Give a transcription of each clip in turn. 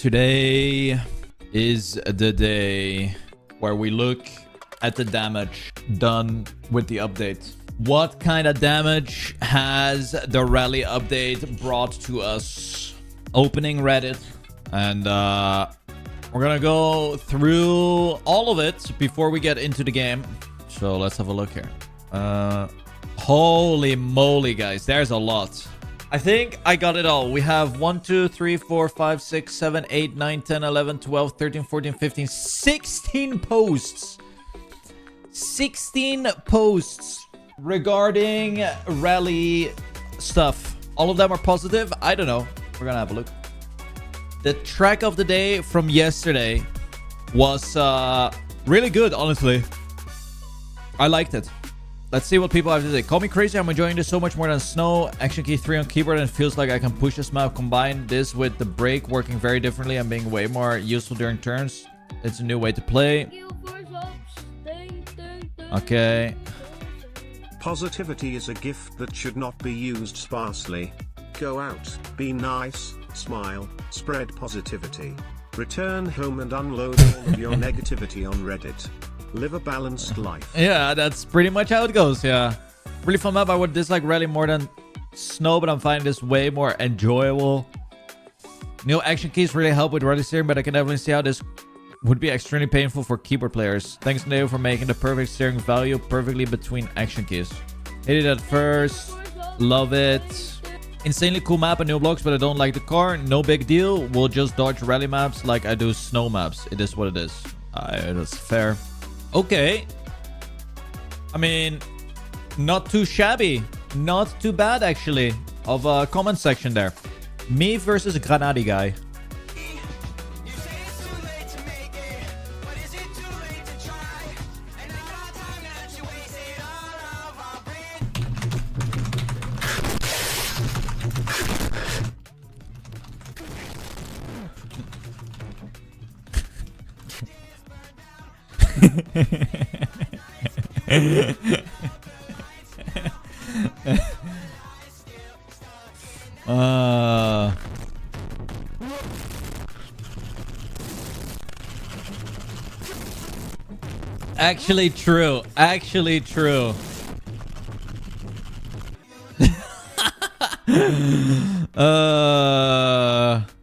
Today is the day where we look at the damage done with the update. What kind of damage has the rally update brought to us? Opening Reddit, and we're gonna go through all of it before we get into the game. So let's have a look here. Holy moly, guys, there's a lot. I think I got it all. We have 1, 2, 3, 4, 5, 6, 7, 8, 9, 10, 11, 12, 13, 14, 15, 16 posts. 16 posts regarding rally stuff. All of them are positive. I don't know. We're gonna have a look. The track of the day from yesterday was really good, honestly. I liked it. Let's see what people have to say. Call me crazy. I'm enjoying this so much more than snow. Action key 3 on keyboard, and it feels like I can push this map. Combine this with the brake working very differently and being way more useful during turns. It's a new way to play. Okay. Positivity is a gift that should not be used sparsely. Go out, be nice, smile, spread positivity. Return home and unload all of your negativity on Reddit. Live a balanced life. Yeah, that's pretty much how it goes. Yeah, really fun map. I would dislike rally more than snow, but I'm finding this way more enjoyable. New action keys really help with rally steering, but I can definitely see how this would be extremely painful for keyboard players. Thanks Neo for making the perfect steering value perfectly between action keys. Hit it at first. Love it. Insanely cool map and new blocks, but I don't like the car. No big deal. We'll just dodge rally maps like I do snow maps. It is what it is. That's fair. Okay. I mean, not too shabby. Not too bad, actually, of a comment section there. Me versus Granadi guy. Actually true. Actually true.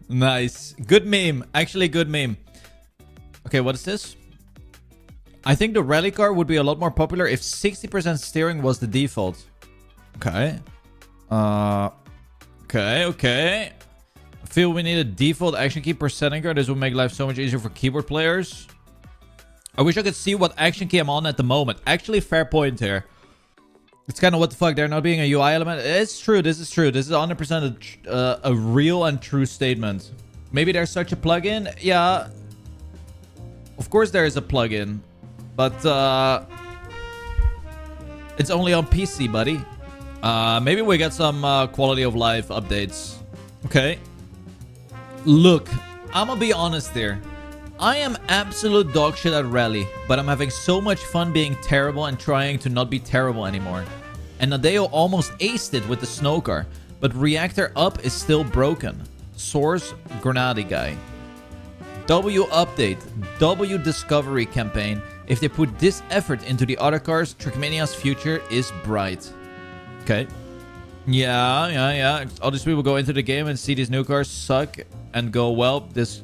Nice. Good meme. Actually good meme. Okay, what is this? I think the rally car would be a lot more popular if 60% steering was the default. Okay. Okay. I feel we need a default action key per setting car. This would make life so much easier for keyboard players. I wish I could see what action key I'm on at the moment. Actually, fair point here. It's kind of what the fuck. There not being a UI element. It's true. This is true. This is 100% a real and true statement. Maybe there's such a plugin. Yeah. Of course there is a plugin. But it's only on PC, buddy. Maybe we get some quality of life updates. Okay. Look, I'm gonna be honest here. I am absolute dog shit at rally, but I'm having so much fun being terrible and trying to not be terrible anymore. And Nadeo almost aced it with the snow car, but reactor up is still broken. Source Granadi guy. W update, W discovery campaign. If they put this effort into the other cars, Trackmania's future is bright. Okay. Yeah. All these people go into the game and see these new cars suck and go, well, this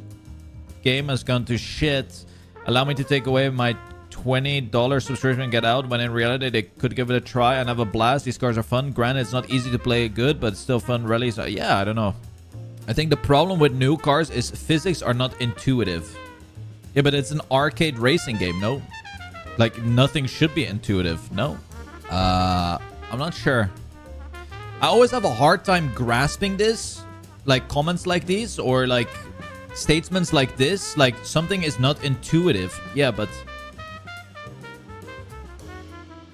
game has gone to shit. Allow me to take away my $20 subscription and get out, when in reality they could give it a try and have a blast. These cars are fun. Granted, it's not easy to play good, but it's still fun rallies. Yeah, I don't know. I think the problem with new cars is physics are not intuitive. Yeah, but it's an arcade racing game, no? Like, nothing should be intuitive, no? I'm not sure. I always have a hard time grasping this. Like, comments like these, or like statements like this. Like, something is not intuitive. Yeah, but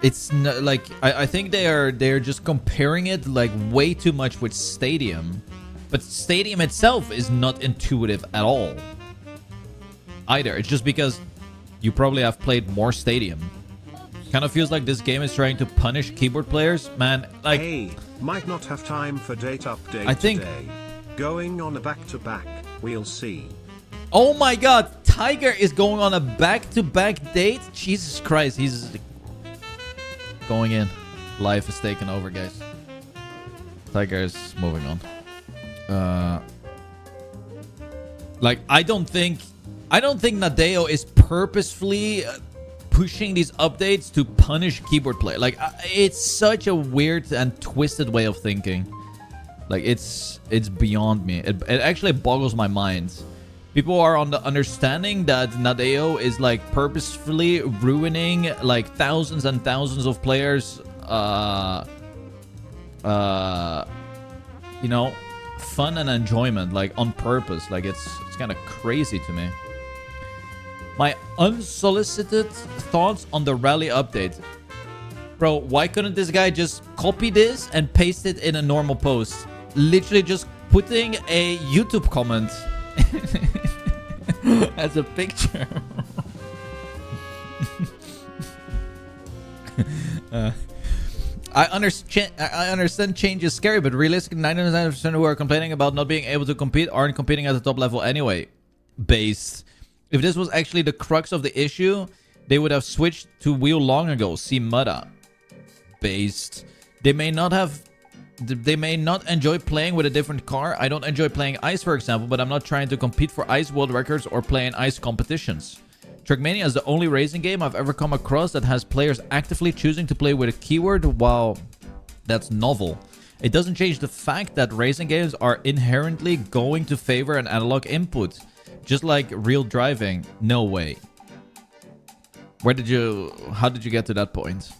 it's not, like, I think they're just comparing it like way too much with Stadium. But Stadium itself is not intuitive at all. Either. It's just because you probably have played more Stadium. Kind of feels like this game is trying to punish keyboard players. Man, like... Hey, might not have time for date update I think today. Going on a back-to-back, we'll see. Oh my god, Tiger is going on a back-to-back date? Jesus Christ, he's going in. Life is taking over, guys. Tiger is moving on. Like, I don't think Nadeo is purposefully pushing these updates to punish keyboard play. Like, it's such a weird and twisted way of thinking. Like, it's beyond me. It actually boggles my mind. People are on the understanding that Nadeo is like purposefully ruining like thousands and thousands of players you know, fun and enjoyment, like on purpose. Like it's kind of crazy to me. My unsolicited thoughts on the rally update. Bro, why couldn't this guy just copy this and paste it in a normal post? Literally just putting a YouTube comment as a picture. I understand change is scary, but realistically, 99% who are complaining about not being able to compete aren't competing at the top level anyway. Based. If this was actually the crux of the issue, they would have switched to wheel long ago. See Mudda. Based. They may not enjoy playing with a different car. I don't enjoy playing ice, for example, but I'm not trying to compete for ice world records or play in ice competitions. Trackmania is the only racing game I've ever come across that has players actively choosing to play with a keyword. Wow, that's novel. It doesn't change the fact that racing games are inherently going to favor an analog input. Just like real driving. No way. How did you get to that point?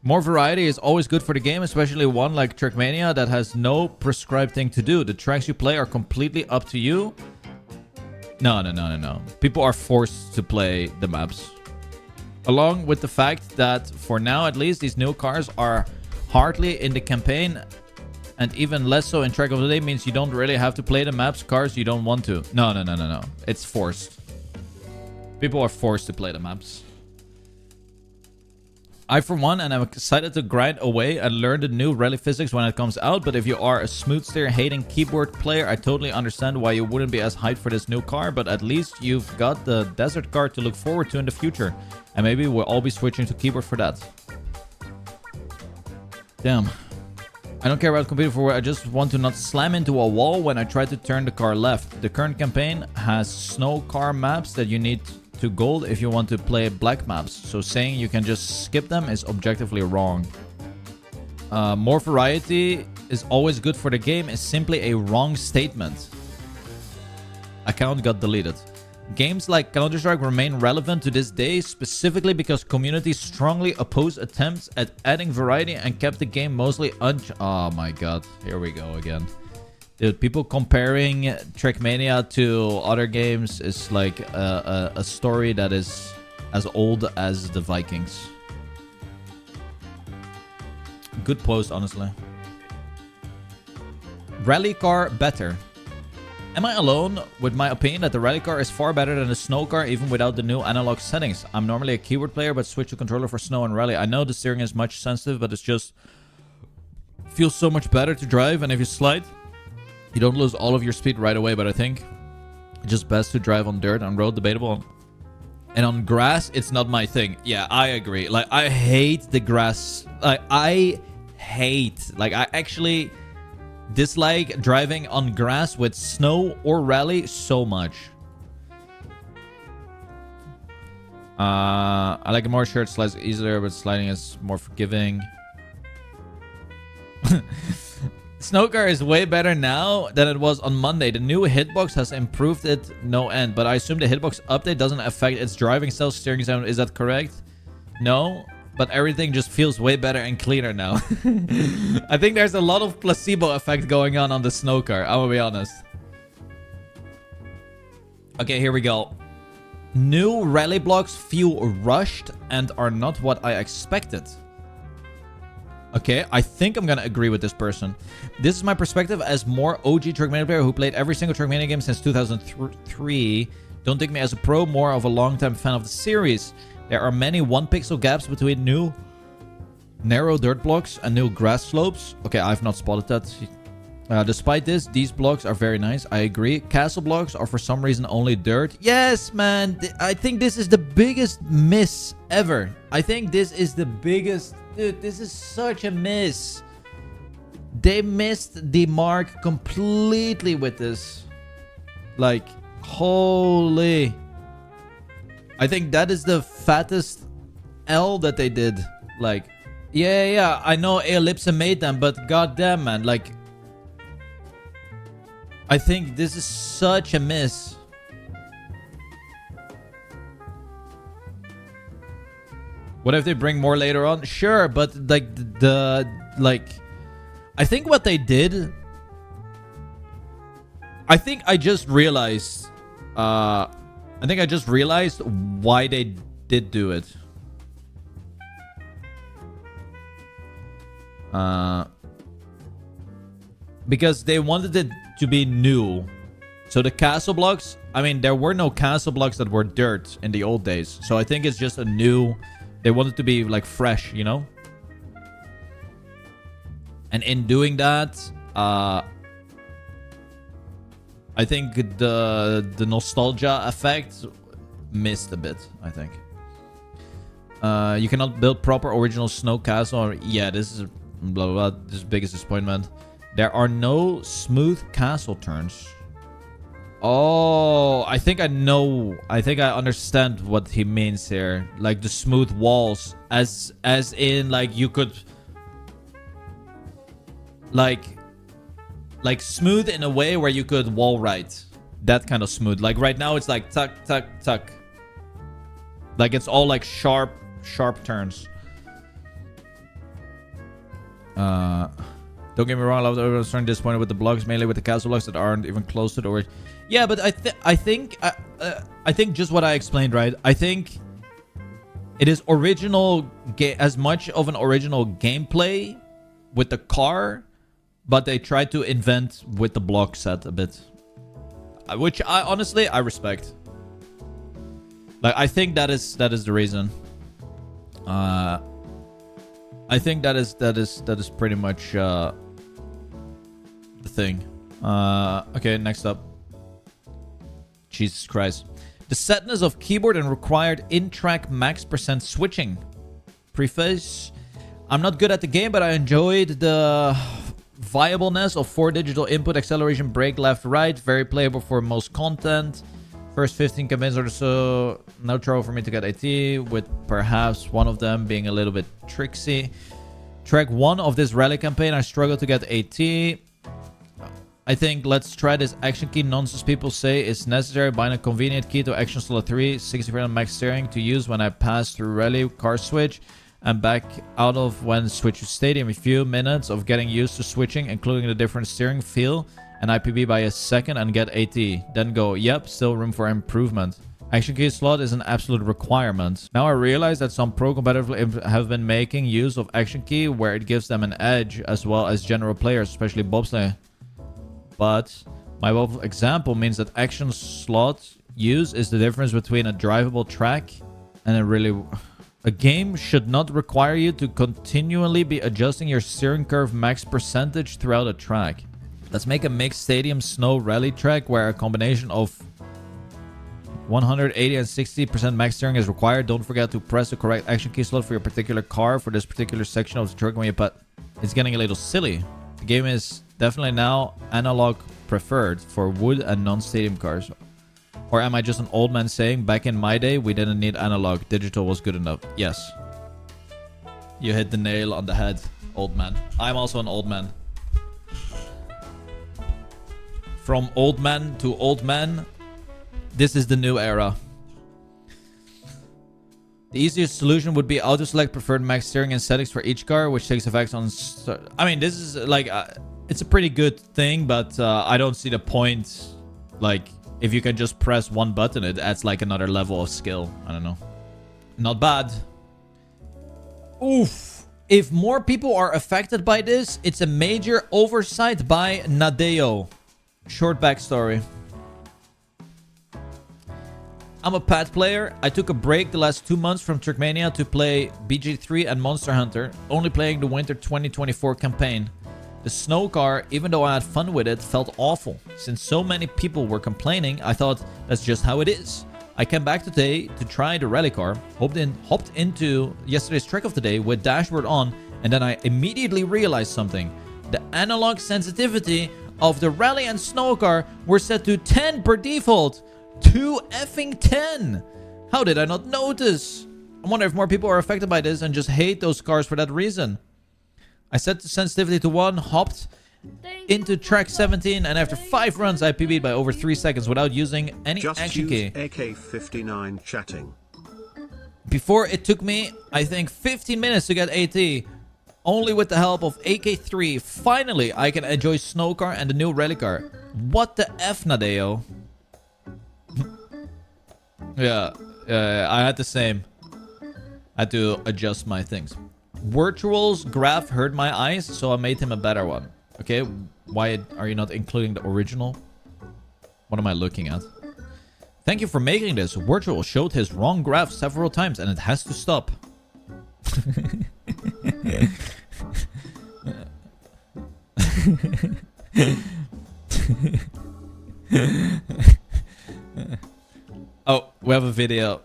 More variety is always good for the game, especially one like Trackmania that has no prescribed thing to do. The tracks you play are completely up to you. No. People are forced to play the maps. Along with the fact that, for now at least, these new cars are hardly in the campaign and even less so in Track of the Day means you don't really have to play the maps cars you don't want to. No. It's forced. People are forced to play the maps. I, for one, and I'm excited to grind away and learn the new rally physics when it comes out, but if you are a smooth steer hating keyboard player, I totally understand why you wouldn't be as hyped for this new car, but at least you've got the desert car to look forward to in the future, and maybe we'll all be switching to keyboard for that. Damn. I don't care about computer for I just want to not slam into a wall when I try to turn the car left. The current campaign has snow car maps that you need to gold if you want to play black maps, so saying you can just skip them is objectively wrong. More variety is always good for the game is simply a wrong statement. Account got deleted. Games like Counter-Strike remain relevant to this day specifically because communities strongly oppose attempts at adding variety and kept the game mostly oh my god, here we go again. Dude, people comparing Trackmania to other games is like a story that is as old as the Vikings. Good post, honestly. Rally car better. Am I alone with my opinion that the rally car is far better than the snow car even without the new analog settings? I'm normally a keyboard player but switch to controller for snow and rally. I know the steering is much sensitive, but it's just feels so much better to drive, and if you slide, you don't lose all of your speed right away, but I think it's just best to drive on dirt, on road, debatable. And on grass, it's not my thing. Yeah, I agree. Like, I hate the grass. Like, I actually dislike driving on grass with snow or rally so much. I like a more shirt slides easier, but sliding is more forgiving. Snowcar is way better now than it was on Monday. The new hitbox has improved it no end, but I assume the hitbox update doesn't affect its driving style, steering sound. Is that correct? No, but everything just feels way better and cleaner now. I think there's a lot of placebo effect going on the Snowcar, I'm gonna be honest. Okay, here we go. New rally blocks feel rushed and are not what I expected. Okay, I think I'm gonna agree with this person. This is my perspective as more OG Trackmania player who played every single Trackmania game since 2003. Don't take me as a pro, more of a long-time fan of the series. There are many 1 pixel gaps between new narrow dirt blocks and new grass slopes. Okay, I've not spotted that. Despite this, these blocks are very nice. I agree. Castle blocks are for some reason only dirt. Yes, man. I think this is the biggest miss ever. I think this is the biggest... Dude, this is such a miss. They missed the mark completely with this. Like, holy. I think that is the fattest L that they did. Like, yeah. I know Ellipse made them, but goddamn, man. Like... I think this is such a miss. What if they bring more later on? Sure, but like I think what they did, I think I just realized why they did do it. Because they wanted it to be new. So the castle blocks, I mean, there were no castle blocks that were dirt in the old days. So I think it's just a new... They wanted to be like fresh, you know? And in doing that, I think the nostalgia effect missed a bit, I think. You cannot build proper original snow castle. Yeah, this is blah, blah, blah. This is biggest disappointment. There are no smooth castle turns. Oh, I think I know. I think I understand what he means here. Like the smooth walls, as in like you could like smooth in a way where you could wall right. That kind of smooth. Like right now it's like tuck, tuck, tuck. Like it's all like sharp turns. Don't get me wrong, I was starting disappointed with the blocks, mainly with the castle blocks that aren't even close to the origin. Yeah, but I think just what I explained, right? I think it is original as much of an original gameplay with the car, but they tried to invent with the block set a bit, which I honestly respect. Like I think that is the reason. I think that is pretty much the thing. Okay, next up. Jesus Christ. The sadness of keyboard and required in-track max % switching. Preface. I'm not good at the game, but I enjoyed the viableness of 4 digital input, acceleration, brake, left, right. Very playable for most content. First 15 campaigns or so, no trouble for me to get AT, with perhaps one of them being a little bit tricksy. Track 1 of this rally campaign, I struggled to get AT. I think let's try this action key nonsense people say is necessary. Bind a convenient key to action slot 3, 60% max steering to use when I pass through rally car switch and back out of when switch to stadium. A few minutes of getting used to switching, including the different steering feel and IPB by a second and get AT. Then go, yep, still room for improvement. Action key slot is an absolute requirement. Now I realize that some pro competitive have been making use of action key where it gives them an edge as well as general players, especially bobsleigh. But my example means that action slot use is the difference between a drivable track and a game should not require you to continually be adjusting your steering curve max percentage throughout a track. Let's make a mixed stadium snow rally track where a combination of 180 and 60% max steering is required. Don't forget to press the correct action key slot for your particular car for this particular section of the Trackmania, but it's getting a little silly. The game is definitely now analog preferred for wood and non-stadium cars. Or am I just an old man saying back in my day we didn't need analog, digital was good enough? Yes. You hit the nail on the head, old man. I'm also an old man. From old man to old man, this is the new era. The easiest solution would be auto-select preferred max steering and settings for each car, which takes effect on... I mean, this is like... it's a pretty good thing, but I don't see the point. Like, if you can just press one button, it adds like another level of skill. I don't know. Not bad. Oof. If more people are affected by this, it's a major oversight by Nadeo. Short backstory. I'm a pad player. I took a break the last 2 months from Trackmania to play BG3 and Monster Hunter, only playing the winter 2024 campaign. The snow car, even though I had fun with it, felt awful. Since so many people were complaining, I thought that's just how it is. I came back today to try the rally car, hopped into yesterday's Trek of the Day with dashboard on, and then I immediately realized something. The analog sensitivity of the rally and snow car were set to 10 per default. 2 effing 10! How did I not notice? I wonder if more people are affected by this and just hate those cars for that reason. I set the sensitivity to 1, hopped into track 17, and after 5 runs I PB'd by over 3 seconds without using any Just action key. AK-59 chatting. Before it took me, I think, 15 minutes to get AT. Only with the help of AK-3, finally I can enjoy snow car and the new rally car. What the F, Nadeo? Yeah, I had the same. I had to adjust my things. Virtual's graph hurt my eyes, so I made him a better one. Okay, why are you not including the original? What am I looking at? Thank you for making this. Virtual showed his wrong graph several times and it has to stop. Oh, we have a video.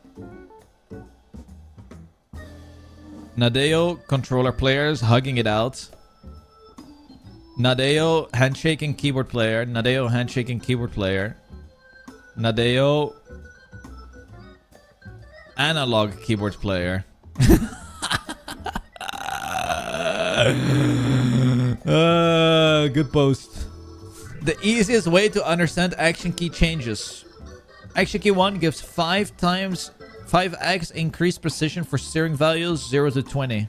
Nadeo controller players hugging it out. Nadeo handshaking keyboard player. Nadeo handshaking keyboard player. Nadeo analog keyboard player. Good post. The easiest way to understand action key changes. Action key 1 gives 5x increased precision for steering values 0 to 20.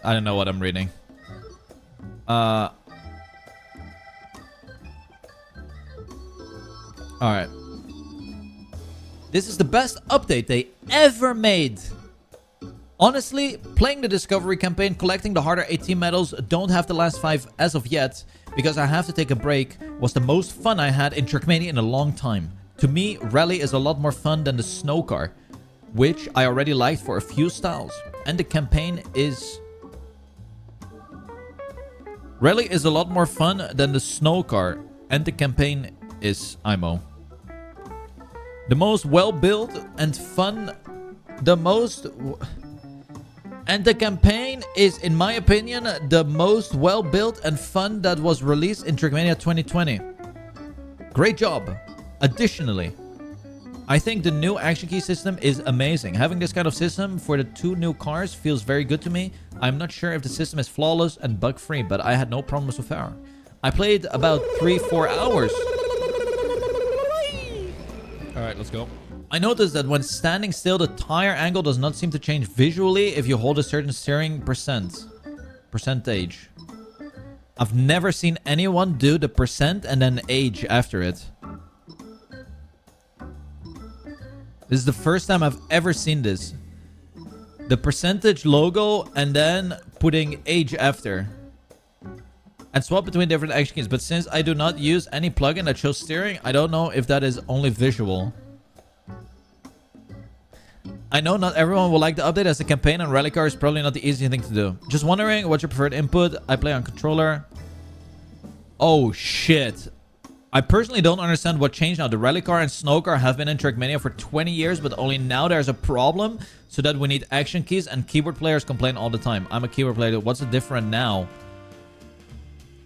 I don't know what I'm reading. Alright. This is the best update they ever made. Honestly, playing the Discovery campaign, collecting the harder 18 medals, don't have the last 5 as of yet, because I have to take a break, was the most fun I had in Trackmania in a long time. To me, Rally is a lot more fun than the Snow Car, which I already liked for a few styles. And the campaign is... Rally is a lot more fun than the Snow Car, and the campaign is IMO. The most well-built and fun... And the campaign is, in my opinion, the most well-built and fun that was released in Trackmania 2020. Great job. Additionally, I think the new action key system is amazing. Having this kind of system for the 2 new cars feels very good to me. I'm not sure if the system is flawless and bug-free, but I had no problems so far. I played about 3-4 hours. Alright, let's go. I noticed that when standing still, the tire angle does not seem to change visually if you hold a certain steering percentage. I've never seen anyone do the percent and then age after it. This is the first time I've ever seen this. The percentage logo and then putting age after. And swap between different action keys. But since I do not use any plugin that shows steering, I don't know if that is only visual. I know not everyone will like the update as the campaign and rally car is probably not the easiest thing to do. Just wondering what's your preferred input. I play on controller. Oh shit. I personally don't understand what changed now. The rally car and snow car have been in Trackmania for 20 years, but only now there's a problem so that we need action keys and keyboard players complain all the time. I'm a keyboard player. What's the difference now?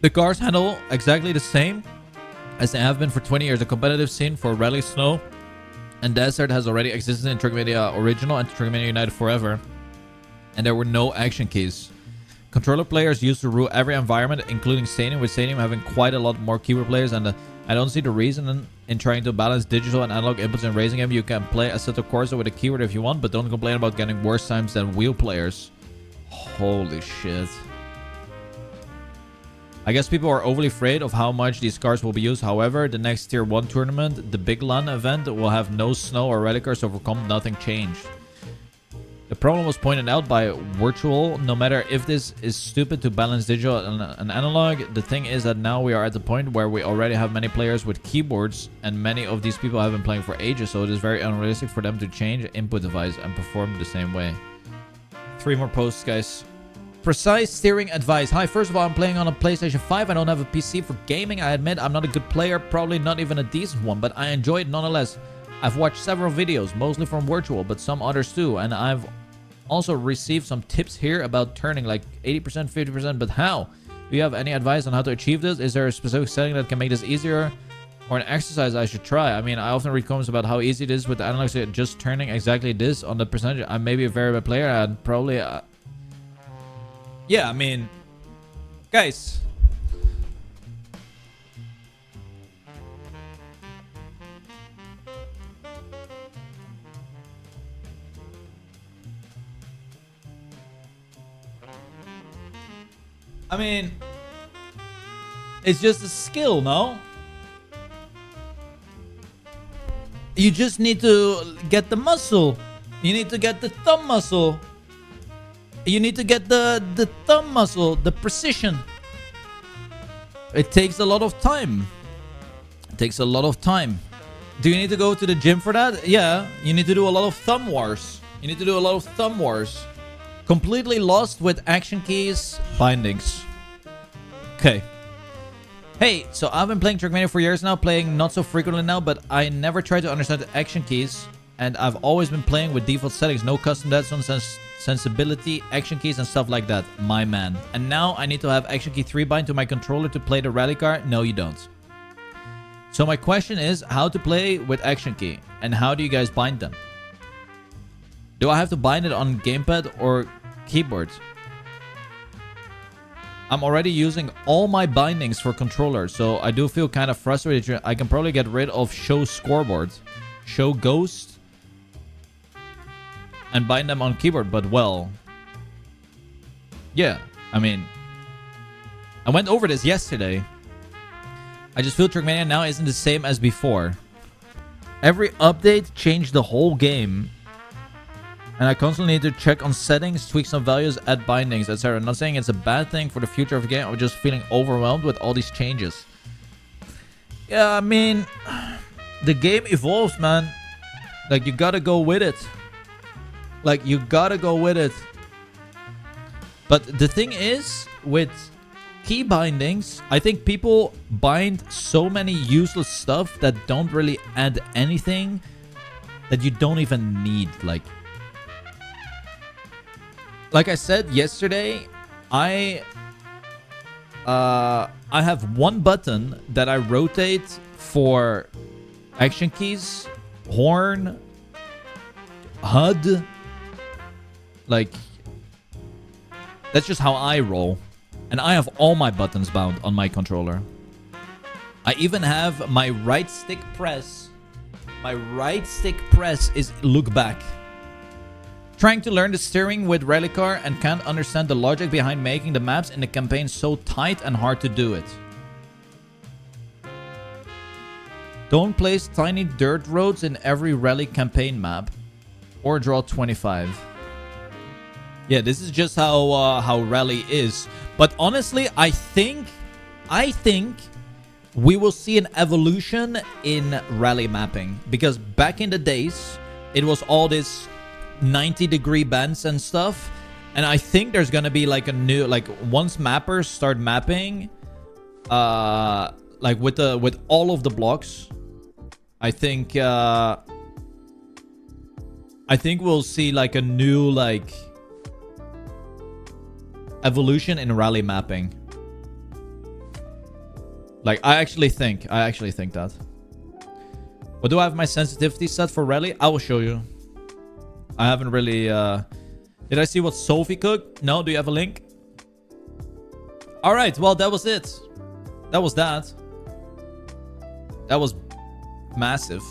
The cars handle exactly the same as they have been for 20 years. The competitive scene for rally, snow, and desert has already existed in Trackmania Original and Trackmania United forever. And there were no action keys. Controller players used to rule every environment, including Stadium, with Stadium having quite a lot more keyboard players. And I don't see the reason in trying to balance digital and analog inputs in racing game. You can play Assetto Corsa with a keyboard if you want, but don't complain about getting worse times than wheel players. Holy shit. I guess people are overly afraid of how much these cars will be used. However, the next Tier 1 tournament, the Big LAN event, will have no snow or rally cars, so for comp, nothing changed. The problem was pointed out by Virtual. No matter if this is stupid to balance digital and analog, the thing is that now we are at the point where we already have many players with keyboards, and many of these people have been playing for ages, so it is very unrealistic for them to change input device and perform the same way. 3 more posts, guys. Precise steering advice. Hi, first of all, I'm playing on a PlayStation 5. I don't have a PC for gaming. I admit I'm not a good player, probably not even a decent one, but I enjoy it nonetheless. I've watched several videos, mostly from Virtual, but some others too, and I've also received some tips here about turning like 80%, 50%, but how? Do you have any advice on how to achieve this? Is there a specific setting that can make this easier? Or an exercise I should try? I mean, I often read comments about how easy it is with the analog stick, just turning exactly this on the percentage. I may be a very bad player and probably... yeah, I mean... Guys... I mean... It's just a skill, no? You just need to get the muscle. You need to get the thumb muscle. You need to get the thumb muscle, the precision. It takes a lot of time. It takes a lot of time. Do you need to go to the gym for that? Yeah, you need to do a lot of thumb wars. You need to do a lot of thumb wars. Completely lost with action keys, bindings. Okay. Hey, so I've been playing Trackmania for years now, playing not so frequently now, but I never tried to understand the action keys, and I've always been playing with default settings, no custom dead zone sensibility, action keys, and stuff like that. My man. And now I need to have action key 3 bind to my controller to play the rally car? No, you don't. So my question is, how to play with action key, and how do you guys bind them? Do I have to bind it on gamepad or keyboard? I'm already using all my bindings for controller, so I do feel kind of frustrated. I can probably get rid of show scoreboard, show ghost, and bind them on keyboard, but well, yeah, I mean, I went over this yesterday. I just feel Trackmania now isn't the same as before. Every update changed the whole game. And I constantly need to check on settings, tweak some values, add bindings, etc. Not saying it's a bad thing for the future of the game. I'm just feeling overwhelmed with all these changes. Yeah, I mean, the game evolves, man. Like, you gotta go with it. Like, you gotta go with it. But the thing is, with key bindings, I think people bind so many useless stuff that don't really add anything that you don't even need. Like I said yesterday, I have one button that I rotate for action keys, horn, HUD. Like, that's just how I roll. And I have all my buttons bound on my controller. I even have my right stick press. My right stick press is look back. Trying to learn the steering with rally car and can't understand the logic behind making the maps in the campaign so tight and hard to do it. Don't place tiny dirt roads in every rally campaign map. Or draw 25. Yeah, this is just how rally is. But honestly, I think we will see an evolution in rally mapping. Because back in the days, it was all this 90-degree bends and stuff, and I think there's gonna be like a new, like, once mappers start mapping like with all of the blocks, I think we'll see like a new like evolution in rally mapping. Like, I actually think that. But do I have my sensitivity set for rally? I will show you. I haven't really... Did I see what Sophie cooked? No? Do you have a link? Alright, well, that was it. That was that. That was massive.